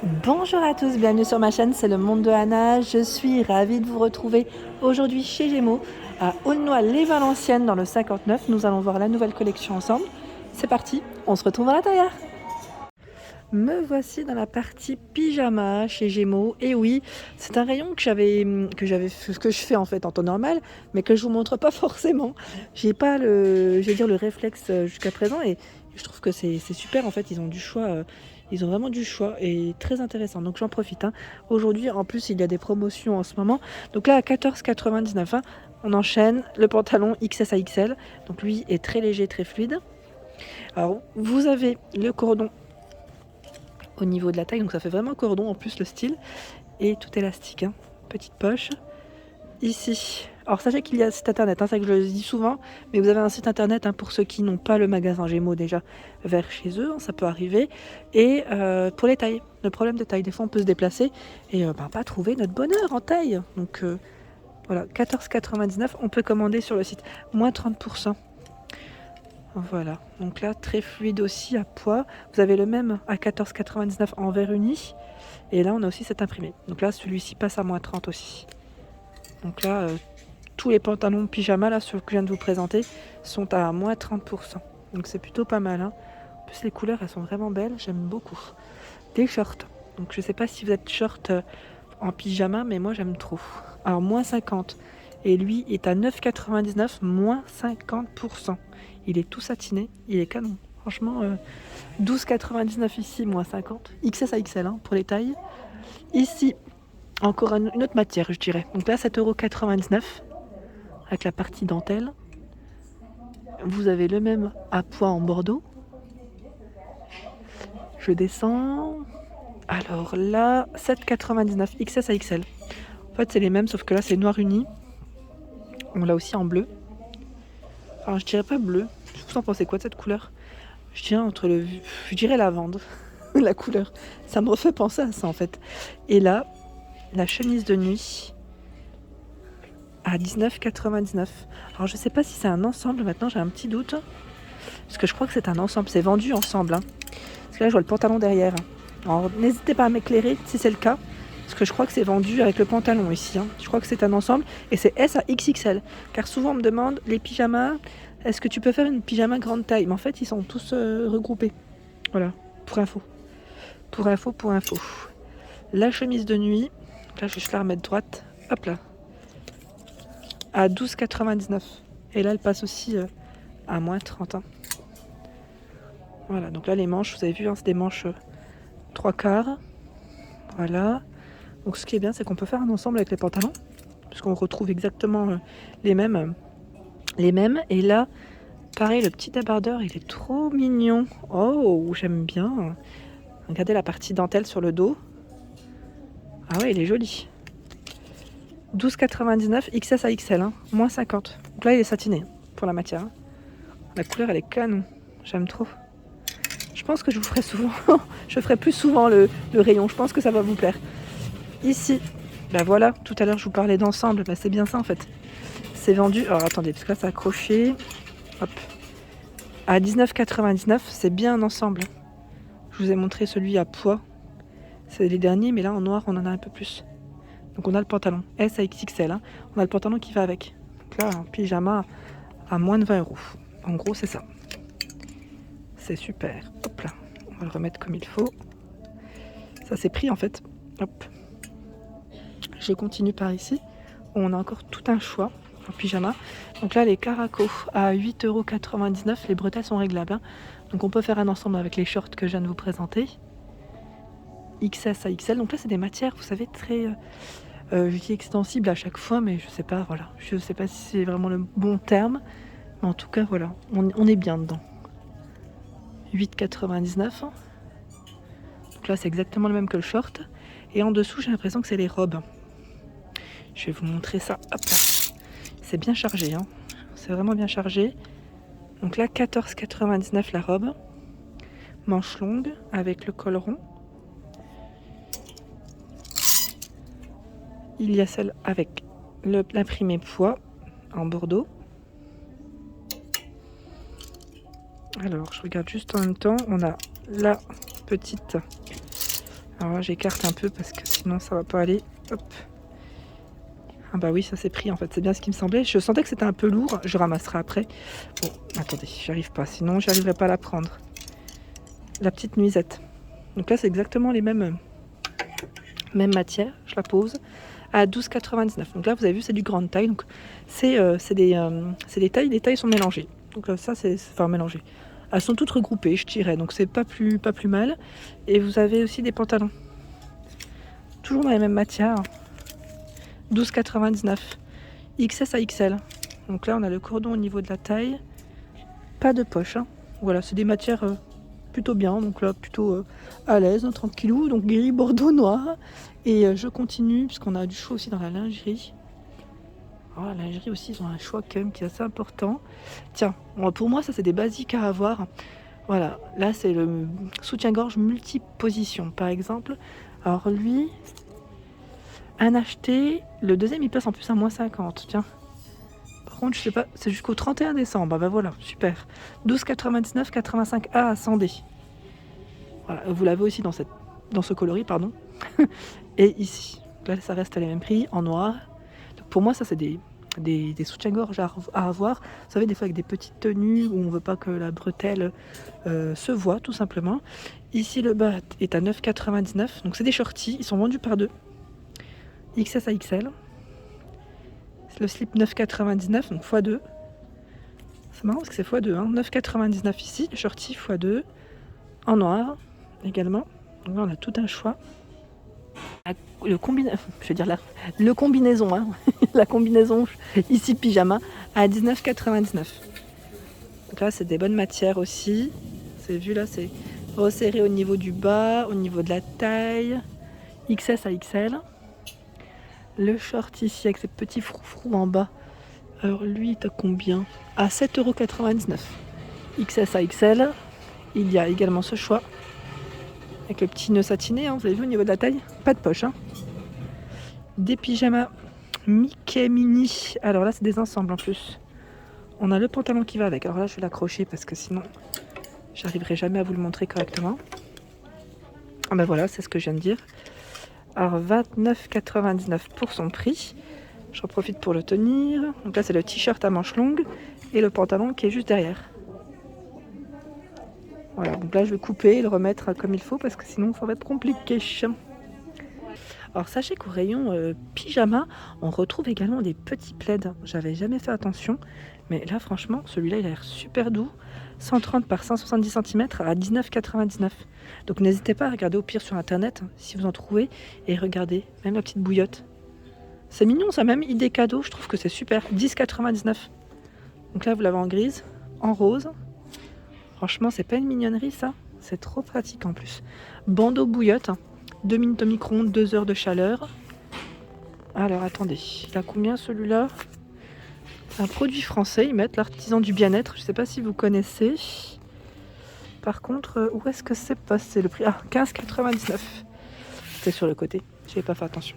Bonjour à tous, bienvenue sur ma chaîne, c'est le monde de Anna. Je suis ravie de vous retrouver aujourd'hui chez Gémeaux, à Aulnoy-les-Valenciennes dans le 59. Nous allons voir la nouvelle collection ensemble. C'est parti, on se retrouve à l'intérieur. Me voici dans la partie pyjama chez Gémeaux. Et oui, c'est un rayon que je fais en fait en temps normal, mais que je vous montre pas forcément. J'ai pas le réflexe jusqu'à présent, et je trouve que c'est super. En fait, ils ont du choix, ils ont vraiment du choix et très intéressant. Donc j'en profite, hein. Aujourd'hui, en plus, il y a des promotions en ce moment. Donc là, à 14,99 €, hein, on enchaîne le pantalon XS à XL. Donc lui est très léger, très fluide. Alors, vous avez le cordon au niveau de la taille, donc ça fait vraiment cordon en plus le style, et tout élastique, hein. Petite poche ici. Alors sachez qu'il y a site internet, hein, ça que je le dis souvent, mais vous avez un site internet, hein, pour ceux qui n'ont pas le magasin Gémeaux déjà vers chez eux, hein, ça peut arriver. Et pour les tailles, le problème de taille, des fois on peut se déplacer et pas trouver notre bonheur en taille. Donc voilà, 14,99 €, on peut commander sur le site, moins 30%. Voilà, donc là très fluide aussi à poids. Vous avez le même à 14,99 € en verre uni. Et là on a aussi cet imprimé. Donc là celui-ci passe à moins 30 aussi. Donc là tous les pantalons pyjama là, ceux que je viens de vous présenter, sont à moins 30%. Donc c'est plutôt pas mal, hein. En plus les couleurs elles sont vraiment belles, j'aime beaucoup. Des shorts. Donc je sais pas si vous êtes short en pyjama, mais moi j'aime trop. Alors moins 50. Et lui est à 9,99, moins 50%. Il est tout satiné, il est canon. Franchement, 12,99 ici, moins 50. XS à XL, hein, pour les tailles. Ici, encore une autre matière, je dirais. Donc là, 7,99 € avec la partie dentelle. Vous avez le même à poids en bordeaux. Je descends. Alors là, 7,99 XS à XL. En fait, c'est les mêmes, sauf que là, c'est noir uni. On l'a aussi en bleu. Enfin, je dirais pas bleu. Vous en pensez quoi de cette couleur? Je dirais lavande. La couleur. Ça me refait penser à ça, en fait. Et là, la chemise de nuit à 19,99 €. Alors, je sais pas si c'est un ensemble. Maintenant, j'ai un petit doute. Parce que je crois que c'est un ensemble. C'est vendu ensemble, hein. Parce que là, je vois le pantalon derrière. Alors, n'hésitez pas à m'éclairer si c'est le cas. Parce que je crois que c'est vendu avec le pantalon ici, hein. Je crois que c'est un ensemble. Et c'est S à XXL. Car souvent, on me demande, les pyjamas, est-ce que tu peux faire une pyjama grande taille? Mais en fait, ils sont tous regroupés. Voilà, pour info. Pour info. La chemise de nuit. Là, je vais juste la remettre droite. Hop là. À 12,99 €. Et là, elle passe aussi à moins 30 €. Voilà, donc là, les manches, vous avez vu, hein, c'est des manches 3/4. Voilà. Donc ce qui est bien, c'est qu'on peut faire un ensemble avec les pantalons, puisqu'on retrouve exactement les mêmes. Et là, pareil, le petit débardeur, il est trop mignon. Oh, j'aime bien. Regardez la partie dentelle sur le dos. Ah ouais, il est joli. 12,99 XS à XL, hein, moins 50. Donc là, il est satiné pour la matière, hein. La couleur, elle est canon. J'aime trop. Je pense que je vous ferai souvent. Je ferai plus souvent le rayon. Je pense que ça va vous plaire. Ici, bah voilà, tout à l'heure je vous parlais d'ensemble, bah c'est bien ça en fait. C'est vendu, alors attendez, parce que là c'est accroché, hop, à 19,99 €, c'est bien un ensemble. Je vous ai montré celui à poids, c'est les derniers, mais là en noir on en a un peu plus. Donc on a le pantalon S à XXL, hein. On a le pantalon qui va avec. Donc là, un pyjama à moins de 20 €. En gros, c'est ça. C'est super. Hop là, on va le remettre comme il faut. Ça c'est pris en fait. Hop. Je continue par ici. On a encore tout un choix en pyjama. Donc là, les caracos à 8,99 €. Les bretelles sont réglables, hein. Donc on peut faire un ensemble avec les shorts que je viens de vous présenter. XS à XL. Donc là, c'est des matières, vous savez, très je dis extensibles à chaque fois, mais je sais pas, voilà. Je sais pas si c'est vraiment le bon terme. Mais en tout cas, voilà, on est bien dedans. 8,99 €. Donc là, c'est exactement le même que le short. Et en dessous, j'ai l'impression que c'est les robes. Je vais vous montrer ça. Hop là. C'est bien chargé, hein. C'est vraiment bien chargé. Donc là, 14,99 € la robe. Manche longue avec le col rond. Il y a celle avec l'imprimé poids en bordeaux. Alors, je regarde juste en même temps. On a la petite Alors là, j'écarte un peu parce que sinon ça va pas aller. Hop. Ah bah oui, ça s'est pris en fait, c'est bien ce qui me semblait. Je sentais que c'était un peu lourd, je ramasserai après. Bon, attendez, j'y arrive pas, sinon j'arriverai pas à la prendre. La petite nuisette. Donc là, c'est exactement les mêmes matières. Je la pose à 12,99. Donc là, vous avez vu, c'est du grande taille. Donc c'est des tailles, les tailles sont mélangées. Donc ça, c'est enfin mélangé. Elles sont toutes regroupées, je dirais. Donc c'est pas plus mal. Et vous avez aussi des pantalons. Toujours dans les mêmes matières. 12,99. XS à XL. Donc là, on a le cordon au niveau de la taille. Pas de poche. Hein. Voilà, c'est des matières plutôt bien. Donc là, plutôt à l'aise, hein, tranquillou. Donc gris, bordeaux, noir. Et je continue, puisqu'on a du choix aussi dans la lingerie. Oh, la lingerie aussi, ils ont un choix quand même qui est assez important. Tiens, pour moi, ça, c'est des basiques à avoir. Voilà, là, c'est le soutien-gorge multiposition, par exemple. Alors lui, un acheté, le deuxième, il passe en plus à moins 50. Tiens. Par contre, je sais pas, c'est jusqu'au 31 décembre. Ah bah voilà, super. 12,99, 85A à 100D. Voilà, vous l'avez aussi dans ce coloris, pardon. Et ici, là, ça reste à les mêmes prix, en noir. Donc pour moi, ça, c'est des soutiens-gorge à avoir. Vous savez, des fois avec des petites tenues où on ne veut pas que la bretelle se voit, tout simplement. Ici, le bas est à 9,99. Donc c'est des shorties, ils sont vendus par deux. XS à XL. Le slip 9,99, donc x2. C'est marrant parce que c'est x2, hein. 9,99 ici, le shorty x2. En noir également. Donc là, on a tout un choix. Le combinaison, hein. La combinaison ici pyjama à 19,99. Donc là, c'est des bonnes matières aussi. C'est vu là, c'est resserré au niveau du bas, au niveau de la taille. XS à XL. Le short ici avec ces petits froufrous en bas. Alors lui, il est à combien? À 7,99 €. XS à XL. Il y a également ce choix. Avec le petit nœud satiné, hein, vous avez vu au niveau de la taille? Pas de poche. Hein. Des pyjamas Mickey Mini. Alors là, c'est des ensembles en plus. On a le pantalon qui va avec. Alors là, je vais l'accrocher parce que sinon, j'arriverai jamais à vous le montrer correctement. Ah ben voilà, c'est ce que je viens de dire. Alors 29,99 pour son prix. J'en profite pour le tenir. Donc là, c'est le t-shirt à manches longues et le pantalon qui est juste derrière. Voilà, donc là, je vais couper et le remettre comme il faut parce que sinon, ça va être compliqué. Alors sachez qu'au rayon pyjama, on retrouve également des petits plaids. J'avais jamais fait attention, mais là franchement, celui-là il a l'air super doux. 130 par 170 cm à 19,99 €. Donc n'hésitez pas à regarder au pire sur internet si vous en trouvez et regardez, même la petite bouillotte. C'est mignon ça, même idée cadeau, je trouve que c'est super. 10,99 €. Donc là vous l'avez en grise, en rose. Franchement, c'est pas une mignonnerie ça, c'est trop pratique en plus. Bandeau bouillotte. 2 minutes au micro-ondes, 2 heures de chaleur. Alors attendez, il a combien celui-là? C'est un produit français, ils mettent l'artisan du bien-être. Je ne sais pas si vous connaissez. Par contre, où est-ce que c'est passé le prix? Ah, 15,99. C'est sur le côté, je n'ai pas fait attention.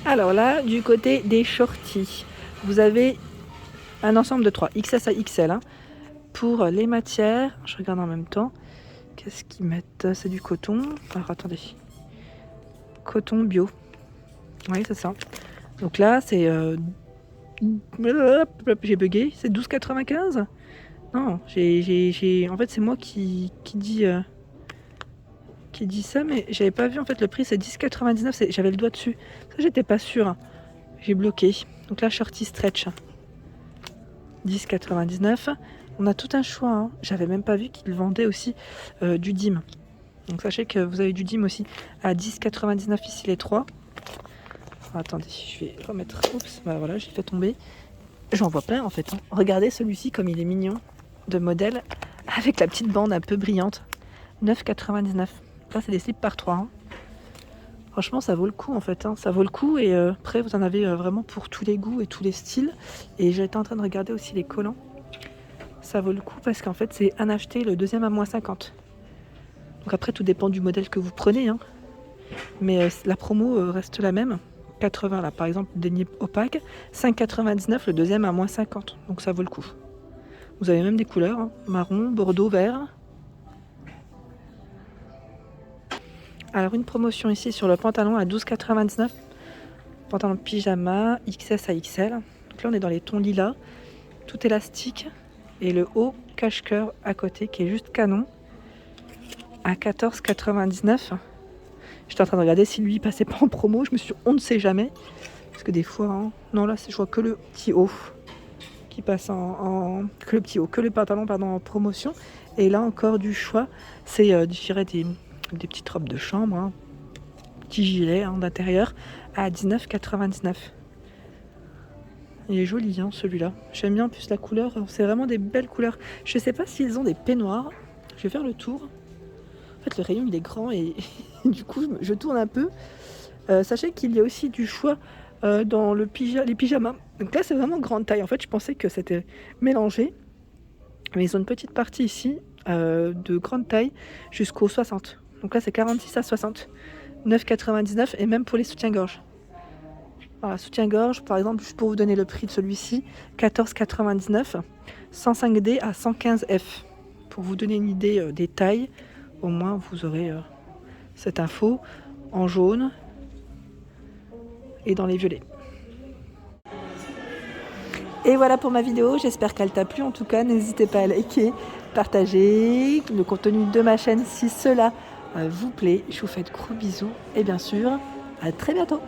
Alors là, du côté des shorties, vous avez un ensemble de 3, XS à XL. Hein. Pour les matières, je regarde en même temps. Qu'est-ce qu'ils mettent? C'est du coton. Alors attendez. Coton bio. Oui, c'est ça. Donc là, c'est... j'ai bugué. C'est 12,95 €. Non, en fait, c'est moi qui dit ça, mais j'avais pas vu. En fait, le prix, c'est 10,99 €. J'avais le doigt dessus. Ça, j'étais pas sûre. J'ai bloqué. Donc là, shorty stretch. 10,99 €. On a tout un choix. Hein. J'avais même pas vu qu'ils vendaient aussi du DIM. Donc sachez que vous avez du DIM aussi à 10,99 € ici les 3. Alors, attendez, je vais remettre. Oups, bah voilà, j'ai fait tomber. J'en vois plein en fait. Hein. Regardez celui-ci comme il est mignon de modèle avec la petite bande un peu brillante. 9,99 €. Là, c'est des slips par 3. Hein. Franchement, ça vaut le coup en fait. Hein. Ça vaut le coup et après, vous en avez vraiment pour tous les goûts et tous les styles. Et j'étais en train de regarder aussi les collants. Ça vaut le coup parce qu'en fait, c'est un acheté, le deuxième à moins 50. Donc après, tout dépend du modèle que vous prenez. Hein. Mais la promo reste la même. 80 là, par exemple, dénier opaque. 5,99 € le deuxième à moins 50. Donc ça vaut le coup. Vous avez même des couleurs. Hein. Marron, bordeaux, vert. Alors une promotion ici sur le pantalon à 12,99 €. Pantalon pyjama XS à XL. Donc là on est dans les tons lilas, tout élastique. Et le haut cache-cœur à côté qui est juste canon à 14,99 €. J'étais en train de regarder si lui passait pas en promo. Je me suis dit, on ne sait jamais. Parce que des fois, hein, non là je vois que le petit haut qui passe que le petit haut, que le pantalon pardon, en promotion. Et là encore du choix, c'est je dirais des petites robes de chambre, hein, petit gilet hein, d'intérieur à 19,99 €. Il est joli hein, celui-là. J'aime bien en plus la couleur. C'est vraiment des belles couleurs. Je sais pas s'ils ont des peignoirs. Je vais faire le tour. En fait le rayon il est grand et du coup je tourne un peu. Sachez qu'il y a aussi du choix dans les pyjamas. Donc là c'est vraiment grande taille. En fait je pensais que c'était mélangé. Mais ils ont une petite partie ici de grande taille jusqu'au 60. Donc là c'est 46 à 60. 9,99 € et même pour les soutiens-gorge. Voilà, soutien-gorge, par exemple, juste pour vous donner le prix de celui-ci, 14,99 €, 105D à 115F. Pour vous donner une idée des tailles, au moins vous aurez cette info en jaune et dans les violets. Et voilà pour ma vidéo, j'espère qu'elle t'a plu. En tout cas, n'hésitez pas à liker, partager le contenu de ma chaîne si cela vous plaît. Je vous fais de gros bisous et bien sûr, à très bientôt.